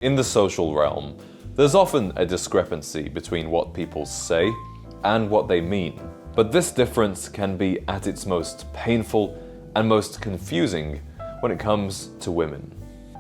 In the social realm, there's often a discrepancy between what people say and what they mean. But this difference can be at its most painful and most confusing when it comes to women.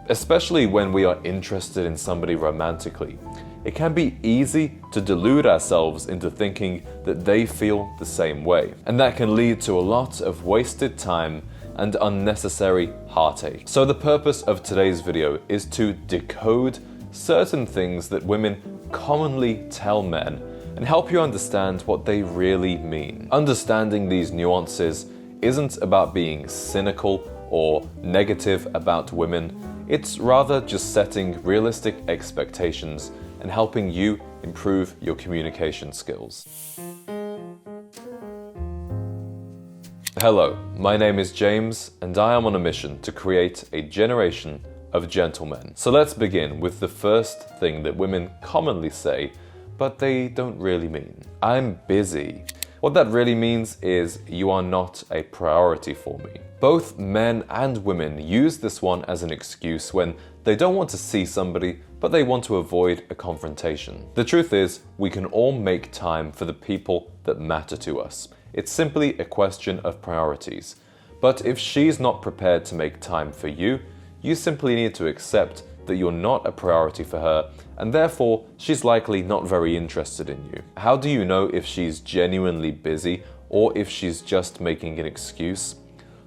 Especially when we are interested in somebody romantically, it can be easy to delude ourselves into thinking that they feel the same way. And that can lead to a lot of wasted time and unnecessary heartache. So the purpose of today's video is to decode certain things that women commonly tell men and help you understand what they really mean. Understanding these nuances isn't about being cynical or negative about women. It's rather just setting realistic expectations and helping you improve your communication skills. Hello, my name is James, and I am on a mission to create a generation of gentlemen. So let's begin with the first thing that women commonly say, but they don't really mean. I'm busy. What that really means is you are not a priority for me. Both men and women use this one as an excuse when they don't want to see somebody, but they want to avoid a confrontation. The truth is, we can all make time for the people that matter to us. It's simply a question of priorities. But if she's not prepared to make time for you, you simply need to accept that you're not a priority for her, and therefore she's likely not very interested in you. How do you know if she's genuinely busy or if she's just making an excuse?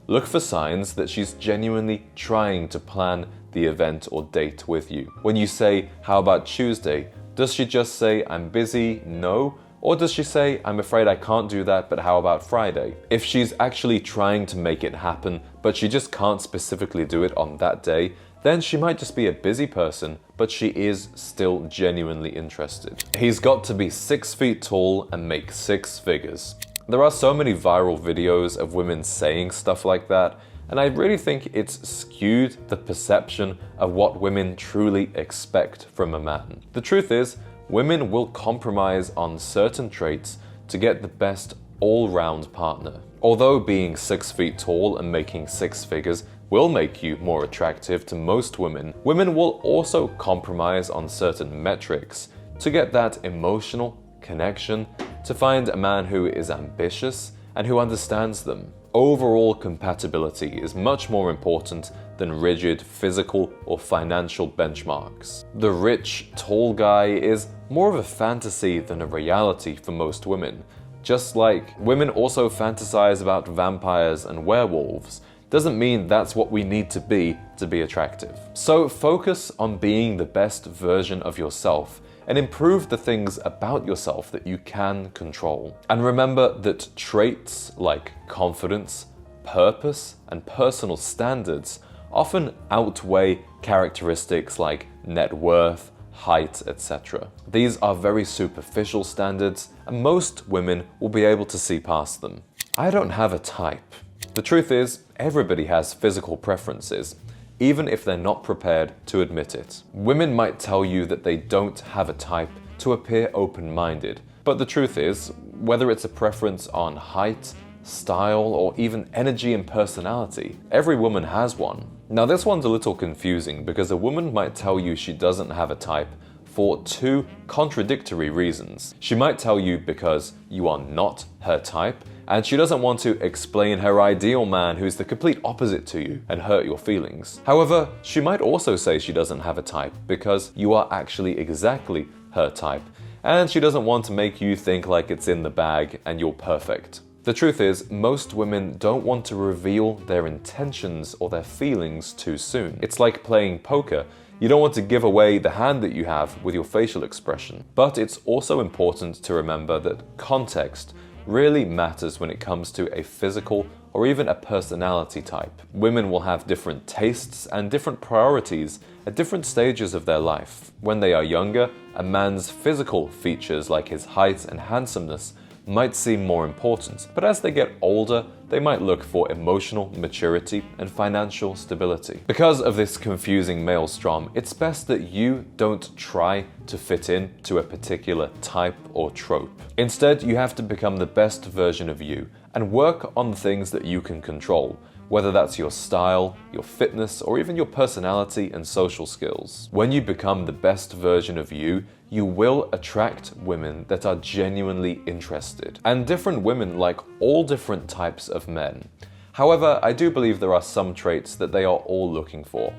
Look for signs that she's genuinely trying to plan the event or date with you. When you say, "How about Tuesday?" does she just say, "I'm busy, no"? Or does she say, "I'm afraid I can't do that, but how about Friday?" If she's actually trying to make it happen, but she just can't specifically do it on that day, then she might just be a busy person, but she is still genuinely interested. He's got to be 6 feet tall and make 6 figures. There are so many viral videos of women saying stuff like that, and I really think it's skewed the perception of what women truly expect from a man. The truth is, women will compromise on certain traits to get the best all-round partner. Although being 6 feet tall and making 6 figures will make you more attractive to most women, women will also compromise on certain metrics to get that emotional connection, to find a man who is ambitious and who understands them. Overall compatibility is much more important than rigid physical or financial benchmarks. The rich, tall guy is more of a fantasy than a reality for most women. Just like women also fantasize about vampires and werewolves, doesn't mean that's what we need to be attractive. So focus on being the best version of yourself and improve the things about yourself that you can control. And remember that traits like confidence, purpose, and personal standards often outweigh characteristics like net worth, height, etc. These are very superficial standards, and most women will be able to see past them. I don't have a type. The truth is, everybody has physical preferences, even if they're not prepared to admit it. Women might tell you that they don't have a type to appear open-minded, but the truth is, whether it's a preference on height, style, or even energy and personality, every woman has one. Now this one's a little confusing because a woman might tell you she doesn't have a type for 2 contradictory reasons. She might tell you because you are not her type, and she doesn't want to explain her ideal man who's the complete opposite to you and hurt your feelings. However, she might also say she doesn't have a type because you are actually exactly her type, and she doesn't want to make you think like it's in the bag and you're perfect. The truth is, most women don't want to reveal their intentions or their feelings too soon. It's like playing poker. You don't want to give away the hand that you have with your facial expression. But it's also important to remember that context really matters when it comes to a physical or even a personality type. Women will have different tastes and different priorities at different stages of their life. When they are younger, a man's physical features like his height and handsomeness might seem more important, but as they get older, they might look for emotional maturity and financial stability. Because of this confusing maelstrom, it's best that you don't try to fit in to a particular type or trope. Instead, you have to become the best version of you and work on the things that you can control, whether that's your style, your fitness, or even your personality and social skills. When you become the best version of you, you will attract women that are genuinely interested. And different women like all different types of men. However, I do believe there are some traits that they are all looking for.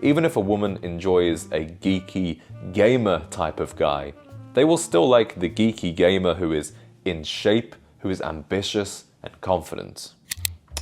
Even if a woman enjoys a geeky, gamer type of guy, they will still like the geeky gamer who is in shape, who is ambitious and confident.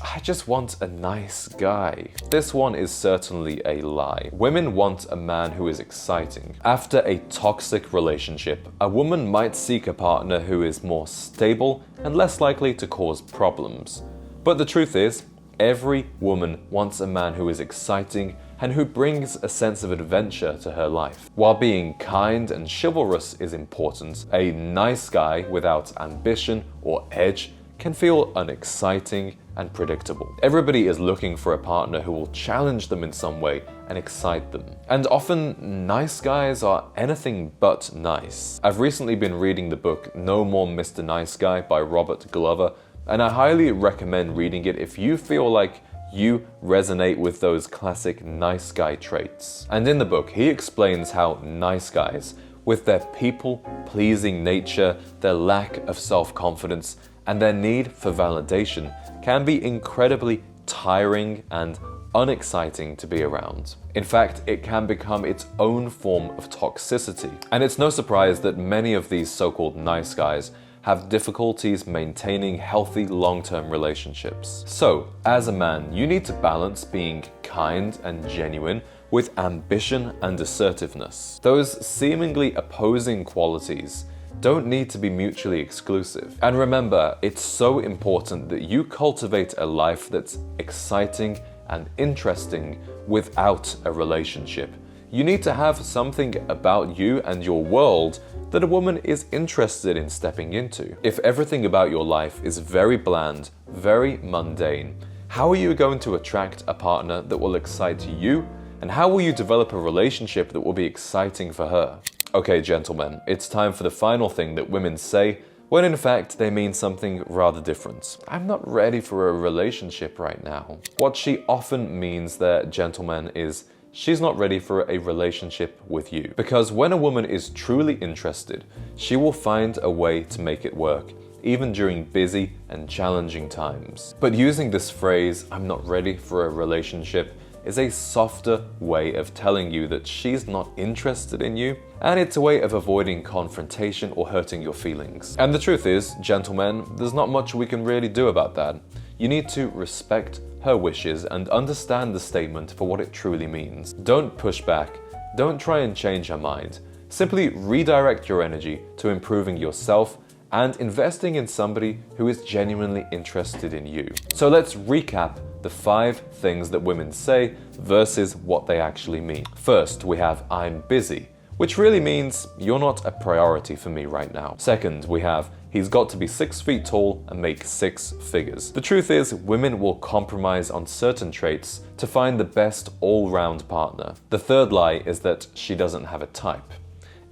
I just want a nice guy. This one is certainly a lie. Women want a man who is exciting. After a toxic relationship, a woman might seek a partner who is more stable and less likely to cause problems. But the truth is, every woman wants a man who is exciting and who brings a sense of adventure to her life. While being kind and chivalrous is important, a nice guy without ambition or edge can feel unexciting and predictable. Everybody is looking for a partner who will challenge them in some way and excite them. And often, nice guys are anything but nice. I've recently been reading the book No More Mr. Nice Guy by Robert Glover, and I highly recommend reading it if you feel like you resonate with those classic nice guy traits. And in the book, he explains how nice guys, with their people-pleasing nature, their lack of self-confidence, and their need for validation, can be incredibly tiring and unexciting to be around. In fact, it can become its own form of toxicity. And it's no surprise that many of these so-called nice guys have difficulties maintaining healthy long-term relationships. So, as a man, you need to balance being kind and genuine with ambition and assertiveness. Those seemingly opposing qualities don't need to be mutually exclusive. And remember, it's so important that you cultivate a life that's exciting and interesting without a relationship. You need to have something about you and your world that a woman is interested in stepping into. If everything about your life is very bland, very mundane, how are you going to attract a partner that will excite you? And how will you develop a relationship that will be exciting for her? Okay, gentlemen, it's time for the final thing that women say, when in fact they mean something rather different. I'm not ready for a relationship right now. What she often means there, gentlemen, is she's not ready for a relationship with you. Because when a woman is truly interested, she will find a way to make it work, even during busy and challenging times. But using this phrase, I'm not ready for a relationship, is a softer way of telling you that she's not interested in you, and it's a way of avoiding confrontation or hurting your feelings. And the truth is, gentlemen, there's not much we can really do about that. You need to respect her wishes and understand the statement for what it truly means. Don't push back. Don't try and change her mind. Simply redirect your energy to improving yourself and investing in somebody who is genuinely interested in you. So let's recap the 5 things that women say versus what they actually mean. First, we have I'm busy, which really means you're not a priority for me right now. Second, we have he's got to be 6 feet tall and make 6 figures. The truth is, women will compromise on certain traits to find the best all-round partner. The third lie is that she doesn't have a type.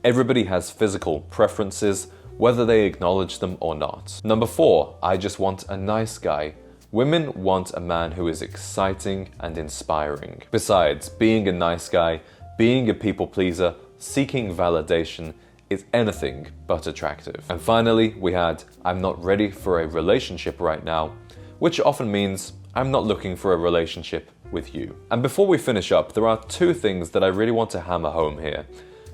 Everybody has physical preferences, whether they acknowledge them or not. Number 4, I just want a nice guy. Women want a man who is exciting and inspiring. Besides, being a nice guy, being a people pleaser, seeking validation is anything but attractive. And finally, we had I'm not ready for a relationship right now, which often means I'm not looking for a relationship with you. And before we finish up, there are 2 things that I really want to hammer home here.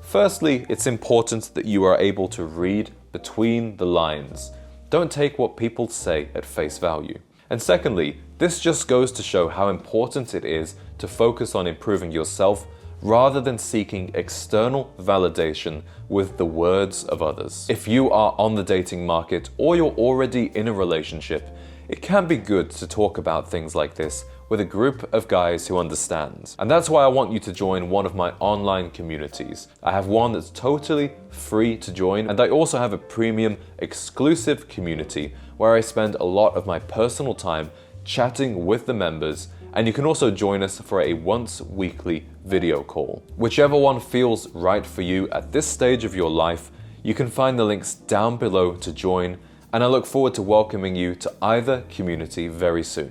Firstly, it's important that you are able to read between the lines. Don't take what people say at face value. And secondly, this just goes to show how important it is to focus on improving yourself rather than seeking external validation with the words of others. If you are on the dating market or you're already in a relationship, it can be good to talk about things like this with a group of guys who understand. And that's why I want you to join one of my online communities. I have one that's totally free to join, and I also have a premium exclusive community where I spend a lot of my personal time chatting with the members, and you can also join us for a once weekly video call. Whichever one feels right for you at this stage of your life, you can find the links down below to join, and I look forward to welcoming you to either community very soon.